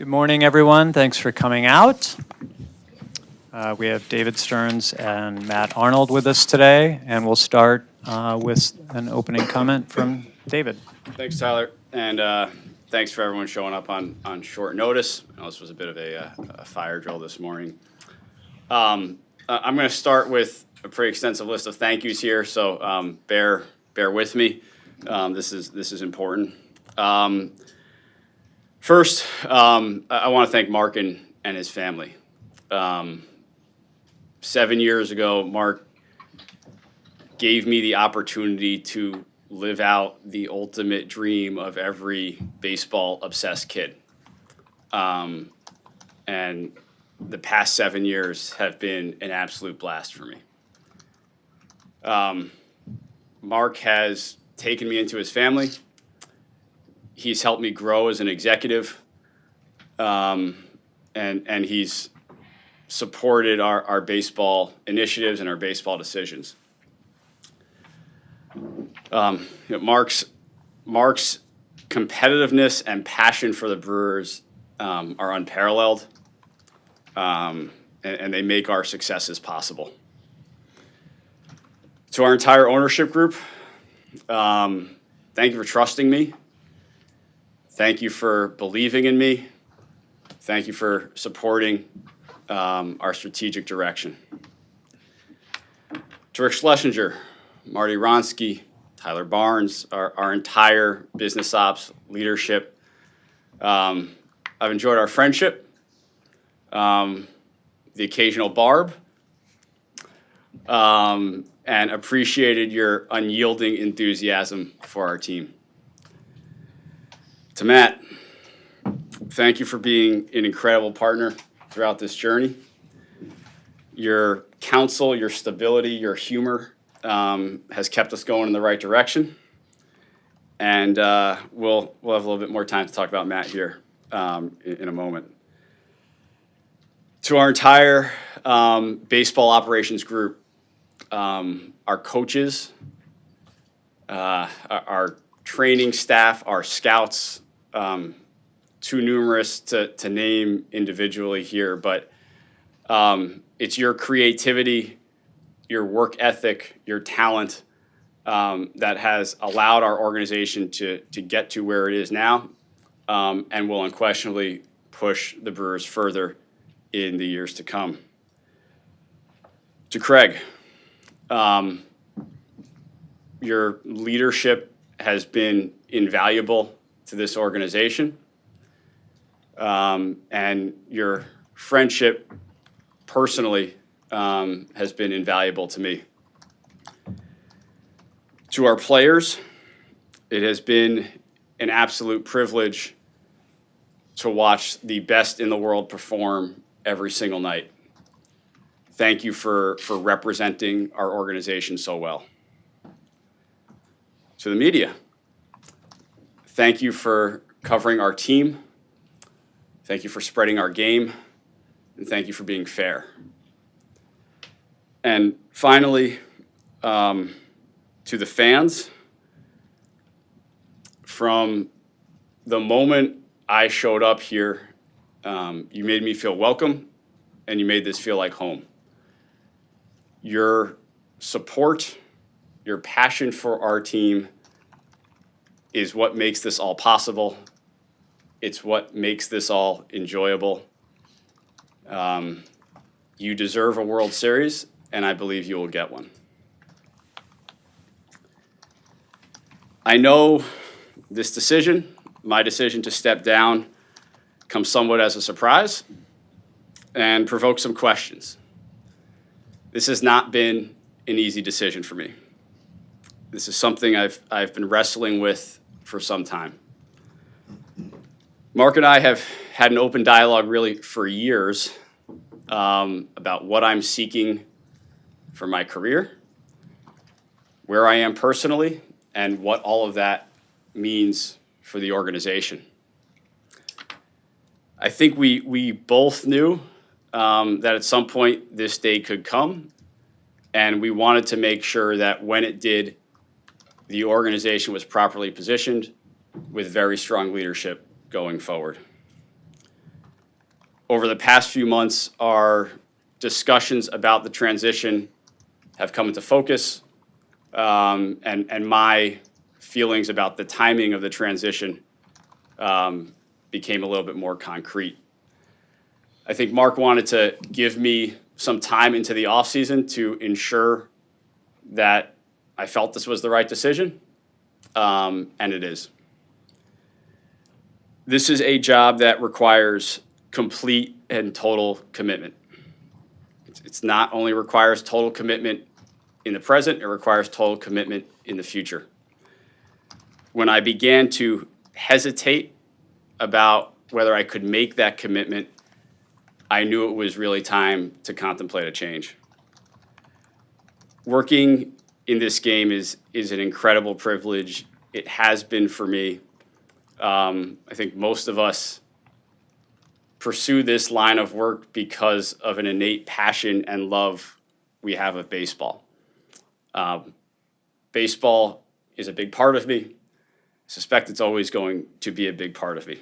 Good morning, everyone. Thanks for coming out. We have David Stearns and Matt Arnold with us today, and we'll start with an opening comment from David. Thanks, Tyler, and thanks for everyone showing up on short notice. I know this was a bit of a fire drill this morning. I'm going to start with a pretty extensive list of thank yous here, so bear with me. This is important. First, I want to thank Mark and his family. 7 years ago, Mark gave me the opportunity to live out the ultimate dream of every baseball-obsessed kid. And the past 7 years have been an absolute blast for me. Mark has taken me into his family. He's helped me grow as an executive, and he's supported our baseball initiatives and our baseball decisions. Mark's competitiveness and passion for the Brewers are unparalleled, and they make our successes possible. To our entire ownership group, thank you for trusting me. Thank you for believing in me. Thank you for supporting our strategic direction. To Rick Schlesinger, Marty Ronsky, Tyler Barnes, our entire business ops leadership. I've enjoyed our friendship, the occasional barb, and appreciated your unyielding enthusiasm for our team. To Matt, thank you for being an incredible partner throughout this journey. Your counsel, your stability, your humor has kept us going in the right direction. And we'll have a little bit more time to talk about Matt here in a moment. To our entire baseball operations group, our coaches, our training staff, our scouts, too numerous to name individually here, but it's your creativity, your work ethic, your talent that has allowed our organization to get to where it is now, and will unquestionably push the Brewers further in the years to come. To Craig, your leadership has been invaluable to this organization, and your friendship personally has been invaluable to me. To our players, it has been an absolute privilege to watch the best in the world perform every single night. Thank you for representing our organization so well. To the media, thank you for covering our team. Thank you for spreading our game. And thank you for being fair. And finally, to the fans, from the moment I showed up here, you made me feel welcome, and you made this feel like home. Your support, your passion for our team is what makes this all possible. It's what makes this all enjoyable. You deserve a World Series, and I believe you will get one. I know this decision, my decision to step down, comes somewhat as a surprise and provokes some questions. This has not been an easy decision for me. This is something I've been wrestling with for some time. Mark and I have had an open dialogue really for years about what I'm seeking for my career, where I am personally, and what all of that means for the organization. I think we both knew that at some point this day could come, and we wanted to make sure that when it did, the organization was properly positioned with very strong leadership going forward. Over the past few months, our discussions about the transition have come into focus, and my feelings about the timing of the transition became a little bit more concrete. I think Mark wanted to give me some time into the offseason to ensure that I felt this was the right decision, and it is. This is a job that requires complete and total commitment. It's not only requires total commitment in the present, it requires total commitment in the future. When I began to hesitate about whether I could make that commitment, I knew it was really time to contemplate a change. Working in this game is an incredible privilege. It has been for me. I think most of us pursue this line of work because of an innate passion and love we have of baseball. Baseball is a big part of me. I suspect it's always going to be a big part of me.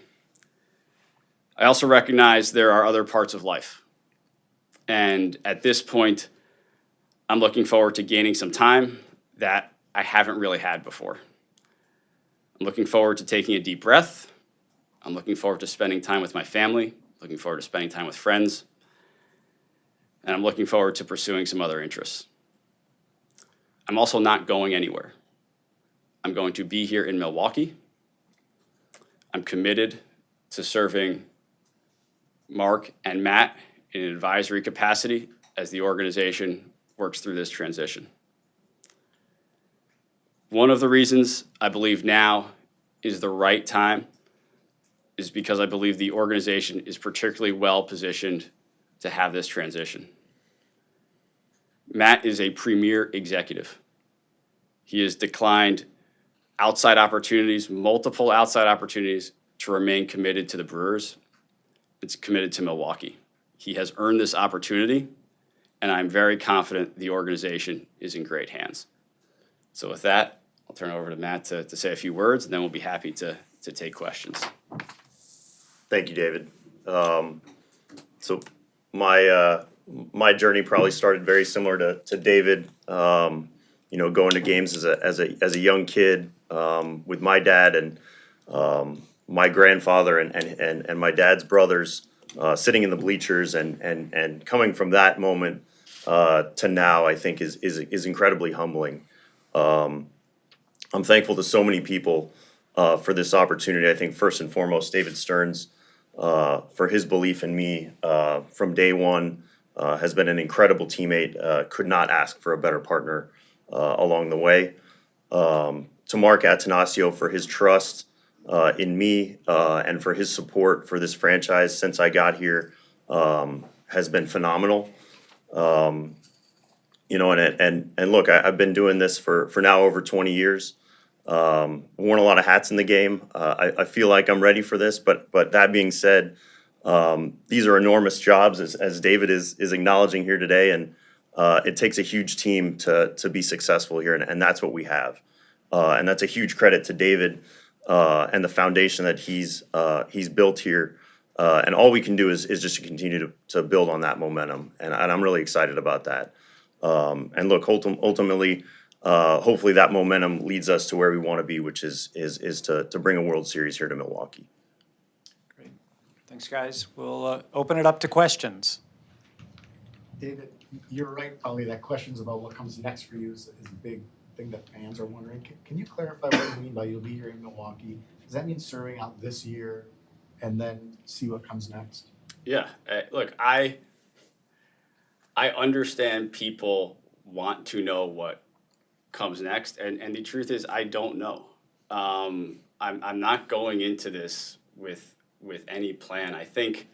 I also recognize there are other parts of life. And at this point, I'm looking forward to gaining some time that I haven't really had before. I'm looking forward to taking a deep breath. I'm looking forward to spending time with my family, looking forward to spending time with friends, and I'm looking forward to pursuing some other interests. I'm also not going anywhere. I'm going to be here in Milwaukee. I'm committed to serving Mark and Matt in an advisory capacity as the organization works through this transition. One of the reasons I believe now is the right time is because I believe the organization is particularly well positioned to have this transition. Matt is a premier executive. He has declined outside opportunities, multiple outside opportunities, to remain committed to the Brewers. It's committed to Milwaukee. He has earned this opportunity, and I'm very confident the organization is in great hands. So with that, I'll turn it over to Matt to say a few words, and then we'll be happy to take questions. Thank you, David. So my journey probably started very similar to David. Going to games as a young kid with my dad and my grandfather and my dad's brothers, sitting in the bleachers and coming from that moment to now, I think is incredibly humbling. I'm thankful to so many people for this opportunity. I think first and foremost, David Stearns, for his belief in me from day one, has been an incredible teammate. Could not ask for a better partner along the way. To Mark Attanasio for his trust in me and for his support for this franchise since I got here has been phenomenal. And look, I've been doing this for now over 20 years. Worn a lot of hats in the game. I feel like I'm ready for this, but that being said, these are enormous jobs, as David is acknowledging here today, and it takes a huge team to be successful here, and that's what we have. And that's a huge credit to David and the foundation that he's built here. And all we can do is just to continue to build on that momentum, and I'm really excited about that. And look, ultimately, hopefully that momentum leads us to where we want to be, which is to bring a World Series here to Milwaukee. Great. Thanks, guys. We'll open it up to questions. David, you're right, probably that questions about what comes next for you is a big thing that fans are wondering. Can you clarify what you mean by you'll be here in Milwaukee? Does that mean serving out this year and then see what comes next? Yeah, look, I understand people want to know what comes next, and the truth is I don't know. I'm not going into this with any plan. I think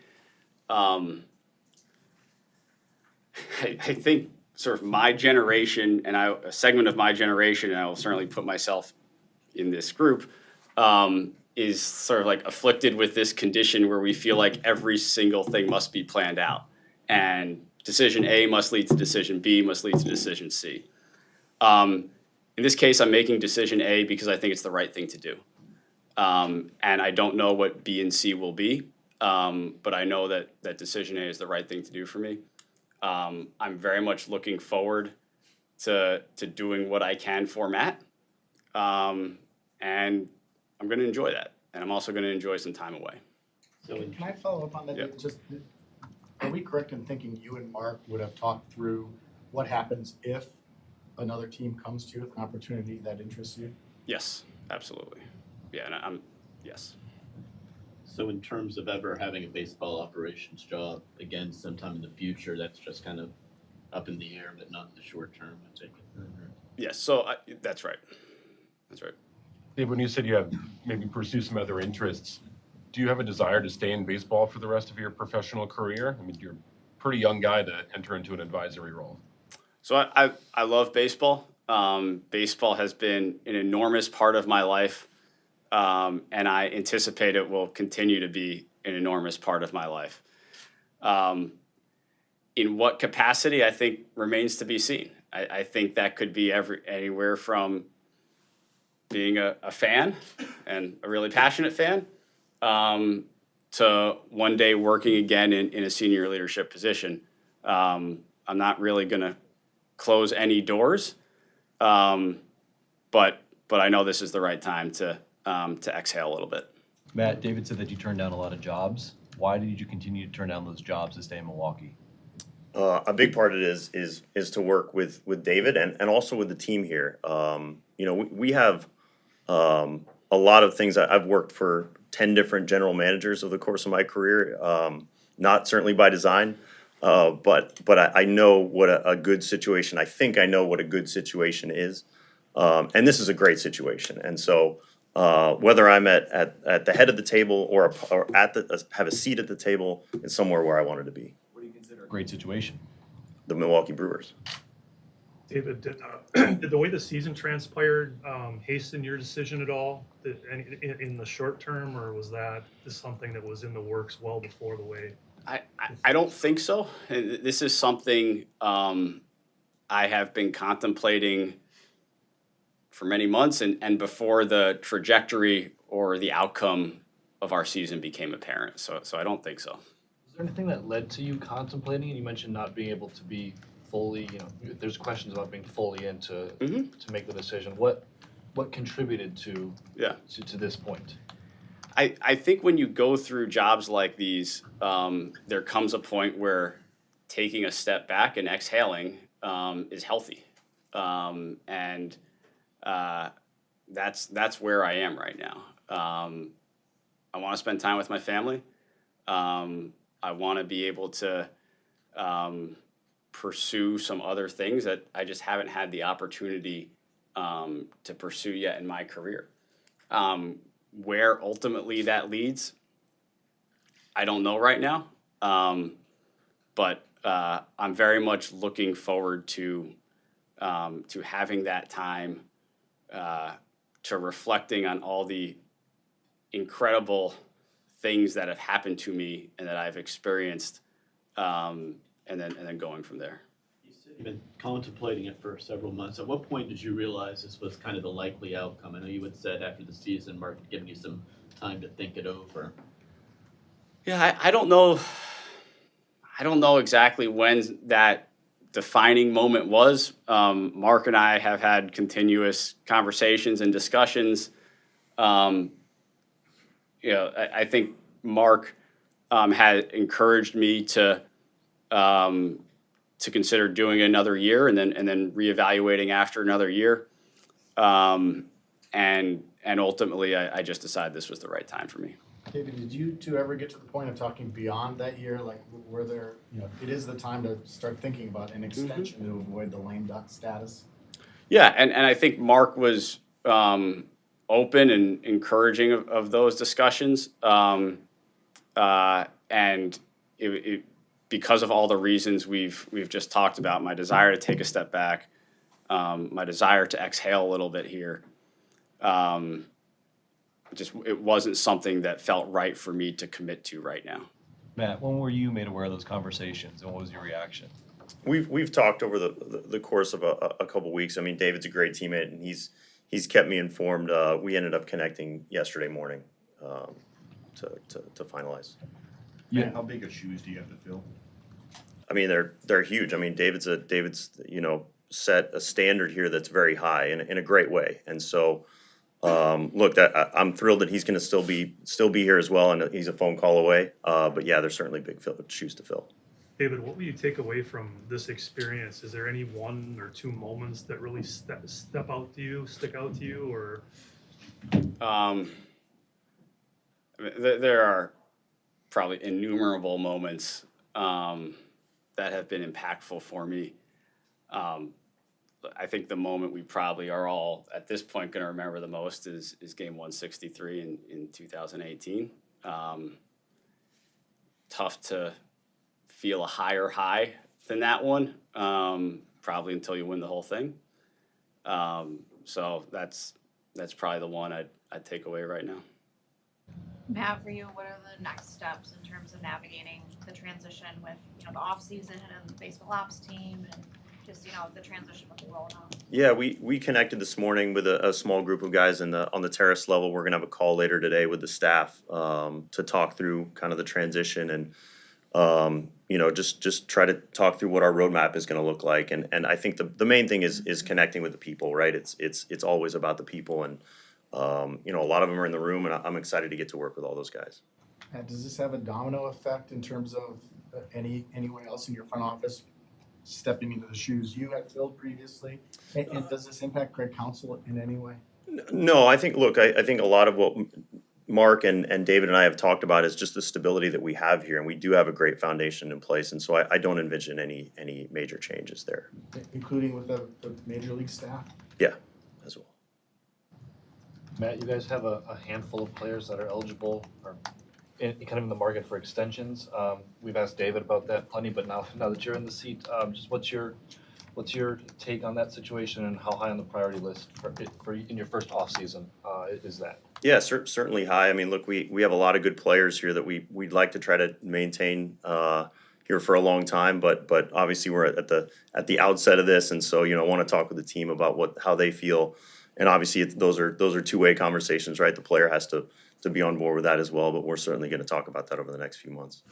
I think sort of my generation and a segment of my generation, and I will certainly put myself in this group, is sort of like afflicted with this condition where we feel like every single thing must be planned out, and decision A must lead to decision B, must lead to decision C. In this case, I'm making decision A because I think it's the right thing to do. And I don't know what B and C will be. but I know that decision A is the right thing to do for me. I'm very much looking forward to doing what I can for Matt, and I'm going to enjoy that, and I'm also going to enjoy some time away. Can I follow up on that? Yeah. Just, are we correct in thinking you and Mark would have talked through what happens if another team comes to you with an opportunity that interests you? Yes, absolutely. Yeah, and yes. So in terms of ever having a baseball operations job again sometime in the future, that's just kind of up in the air, but not in the short term, I take it. Yes, so that's right. That's right. Dave, when you said you have maybe pursue some other interests, do you have a desire to stay in baseball for the rest of your professional career? I mean, you're a pretty young guy to enter into an advisory role. So I love baseball. Baseball has been an enormous part of my life, and I anticipate it will continue to be an enormous part of my life. In what capacity, I think remains to be seen. I think that could be anywhere from being a fan and a really passionate fan, to one day working again in a senior leadership position. I'm not really going to close any doors, but I know this is the right time to exhale a little bit. Matt, David said that you turned down a lot of jobs. Why did you continue to turn down those jobs to stay in Milwaukee? A big part of it is to work with David and also with the team here. We have a lot of things. I've worked for 10 different general managers over the course of my career, not certainly by design, but I know what a good situation, I think I know what a good situation is. And this is a great situation. And so whether I'm at the head of the table or have a seat at the table, it's somewhere where I wanted to be. What do you consider a great situation? The Milwaukee Brewers. David, did the way the season transpired hasten your decision at all in the short term, or was that just something that was in the works well before the way? I don't think so. This is something I have been contemplating for many months and before the trajectory or the outcome of our season became apparent. So I don't think so. Is there anything that led to you contemplating? And you mentioned not being able to be fully, there's questions about being fully in to make the decision. What contributed to this point? I think when you go through jobs like these, there comes a point where taking a step back and exhaling is healthy. And that's where I am right now. I want to spend time with my family. I want to be able to pursue some other things that I just haven't had the opportunity to pursue yet in my career. Where ultimately that leads, I don't know right now. But I'm very much looking forward to having that time, to reflecting on all the incredible things that have happened to me and that I've experienced, and then going from there. You said you've been contemplating it for several months. At what point did you realize this was kind of the likely outcome? I know you had said after the season, Mark had given you some time to think it over. Yeah, I don't know. I don't know exactly when that defining moment was. Mark and I have had continuous conversations and discussions. I think Mark had encouraged me to consider doing another year and then reevaluating after another year. And ultimately, I just decided this was the right time for me. David, did you two ever get to the point of talking beyond that year? Like, were there, it is the time to start thinking about an extension to avoid the lame duck status? Yeah, and I think Mark was open and encouraging of those discussions. And it because of all the reasons we've just talked about, my desire to take a step back, my desire to exhale a little bit here, it wasn't something that felt right for me to commit to right now. Matt, when were you made aware of those conversations, and what was your reaction? We've talked over the course of a couple weeks. I mean, David's a great teammate, and he's kept me informed. We ended up connecting yesterday morning to finalize. Yeah. How big of shoes do you have to fill? I mean, they're huge. I mean, David's set a standard here that's very high in a great way. And so, look, I'm thrilled that he's going to still be here as well, and he's a phone call away. But yeah, there's certainly big shoes to fill. David, what will you take away from this experience? Is there any one or two moments that really stick out to you, or? I mean, there are probably innumerable moments that have been impactful for me. I think the moment we probably are all at this point going to remember the most is game 163 in 2018. Tough to feel a higher high than that one, probably until you win the whole thing. So that's probably the one I'd take away right now. Matt, for you, what are the next steps in terms of navigating the transition with, the off season and the baseball ops team and just, the transition with the role now? Yeah, we connected this morning with a small group of guys on the terrace level. We're gonna have a call later today with the staff to talk through kind of the transition and just try to talk through what our roadmap is gonna look like. And I think the main thing is connecting with the people, right? It's always about the people, and a lot of them are in the room, and I'm excited to get to work with all those guys. And does this have a domino effect in terms of anyone else in your front office stepping into the shoes you had filled previously? And does this impact Craig Counsell in any way? No, I think a lot of what Mark and David and I have talked about is just the stability that we have here, and we do have a great foundation in place, and so I don't envision any major changes there. Including with the major league staff? Yeah, as well. Matt, you guys have a handful of players that are eligible or kind of in the market for extensions. We've asked David about that plenty, but now that you're in the seat, just what's your take on that situation, and how high on the priority list for in your first off season is that? Yeah, certainly high. I mean, look, we have a lot of good players here that we'd like to try to maintain here for a long time, but obviously we're at the outset of this, and so I want to talk with the team about how they feel, and obviously those are two-way conversations, right? The player has to be on board with that as well, but we're certainly going to talk about that over the next few months.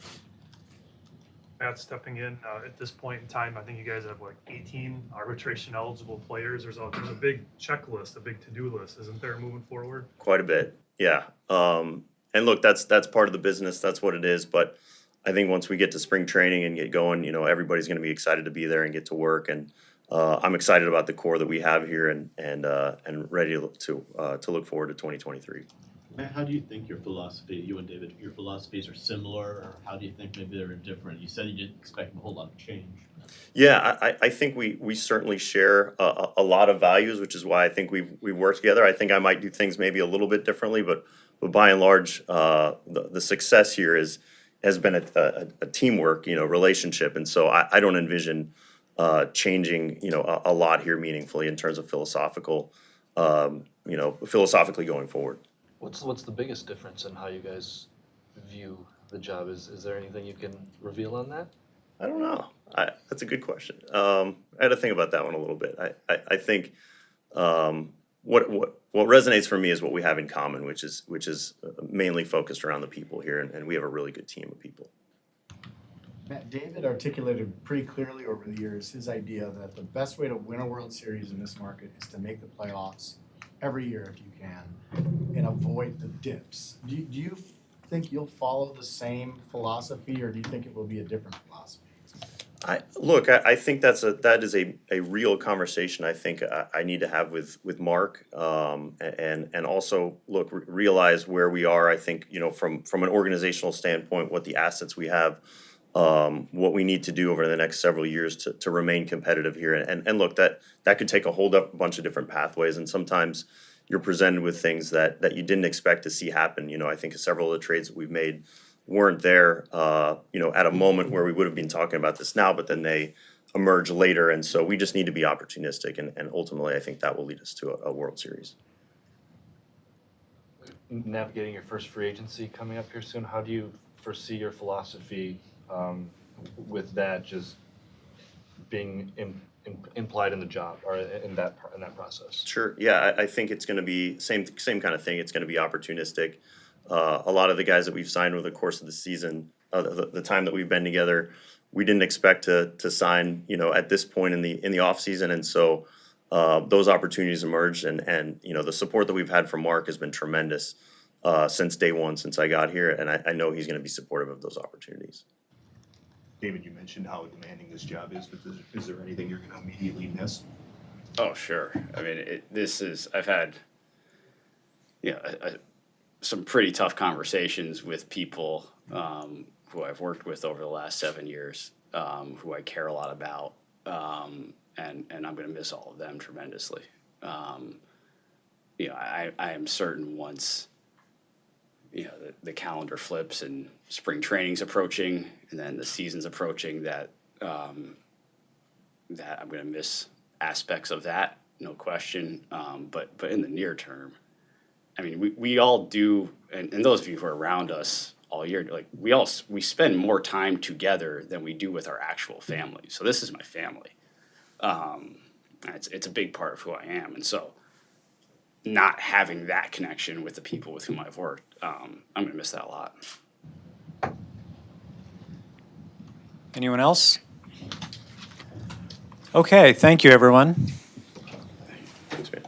Matt, stepping in at this point in time, I think you guys have 18 arbitration eligible players. There's a big checklist, a big to-do list, isn't there, moving forward? Quite a bit, yeah. And look, that's part of the business. That's what it is. But I think once we get to spring training and get going, everybody's going to be excited to be there and get to work. And I'm excited about the core that we have here and ready to look forward to 2023. Matt, how do you think you and David, your philosophies are similar, or how do you think maybe they're different? You said you didn't expect a whole lot of change. Yeah, I think we certainly share a lot of values, which is why I think we've worked together. I think I might do things maybe a little bit differently, but by and large, the success here has been a teamwork, relationship, and so I don't envision changing, a lot here meaningfully in terms of philosophically going forward. What's the biggest difference in how you guys view the job? Is there anything you can reveal on that? I don't know. That's a good question. I had to think about that one a little bit. I think what resonates for me is what we have in common, which is mainly focused around the people here, and we have a really good team of people. Matt, David articulated pretty clearly over the years his idea that the best way to win a World Series in this market is to make the playoffs every year if you can and avoid the dips. Do you think you'll follow the same philosophy, or do you think it will be a different philosophy? I think that is a real conversation I think I need to have with Mark, and also realize where we are. I think from an organizational standpoint, what the assets we have, what we need to do over the next several years to remain competitive here. And look, that could take a whole bunch of different pathways, and sometimes you're presented with things that you didn't expect to see happen. I think several of the trades that we've made weren't there, at a moment where we would have been talking about this now, but then they emerge later. And so we just need to be opportunistic, and ultimately I think that will lead us to a World Series. Navigating your first free agency coming up here soon, how do you foresee your philosophy with that just being implied in the job or in that process? Sure. Yeah, I think it's going to be same kind of thing. It's going to be opportunistic. A lot of the guys that we've signed over the course of the season the time that we've been together, we didn't expect to sign, at this point in the off season, and so those opportunities emerged, and the support that we've had from Mark has been tremendous since day one, since I got here, and I know he's going to be supportive of those opportunities. David, you mentioned how demanding this job is, but is there anything you're going to immediately miss? Oh, sure. I mean, I've had, some pretty tough conversations with people who I've worked with over the last 7 years, who I care a lot about, and I'm going to miss all of them tremendously. I am certain once, the calendar flips and spring training's approaching, and then the season's approaching, that that I'm going to miss aspects of that, no question. But in the near term, I mean, we all do, and those of you who are around us all year, like we spend more time together than we do with our actual family. So this is my family. It's a big part of who I am, and so not having that connection with the people with whom I've worked, I'm going to miss that a lot. Anyone else? Okay, thank you, everyone. Thanks, man.